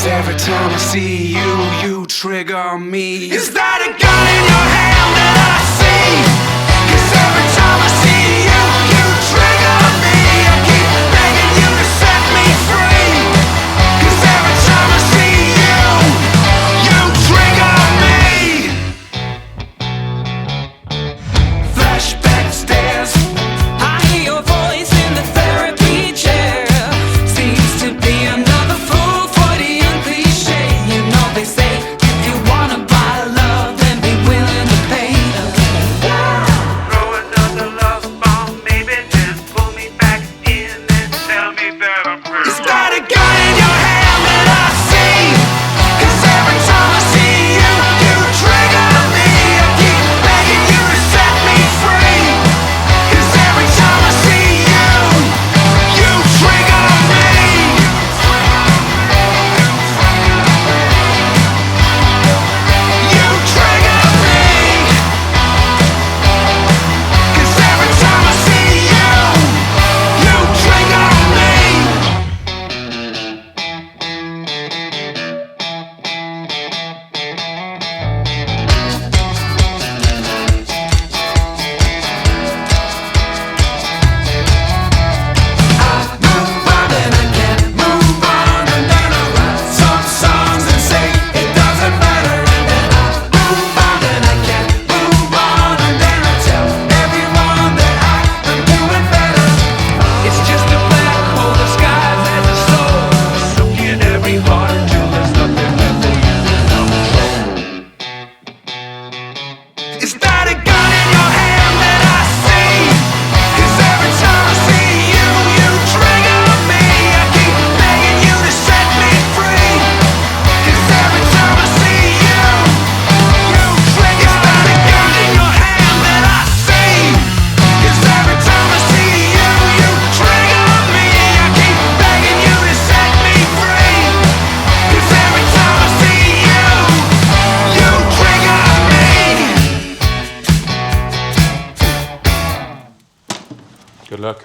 every time I see you, you trigger me. Is that a gun in your hand that I see? 'Cause every time I see you, you trigger me. I keep begging you to set me free. 'Cause every time I see you, you trigger me. Flashback stares. I hear your voice in the therapy chair. Seems to be another fool for the uncliche. You know they say if you wanna buy love, then be willing to pay. Throw another love bomb, maybe just pull me back in and tell me that I'm real. Is that a gun in your hand that I see? 'Cause every time I see you, you trigger me. I keep begging you to set me free. 'Cause every time I see you, you trigger me. You trigger me. 'Cause every time I see you, you trigger me. Move on and I can't move on, and then I write some songs and say it doesn't matter, and then I move on and I can't move on, and then I tell everyone that I am doing better. It's just a black hole disguised as a soul, Soaking in every heart until there's nothing left for you to know. Is that a gun in your hand that I see? 'Cause every time I see you, you trigger me. I keep begging you to set me free. 'Cause every time I see you, you trigger. Is that a gun in your hand that I see? 'Cause every time I see you, you trigger me. I keep begging you to set me free. 'Cause every time I see you, you trigger me. Good luck.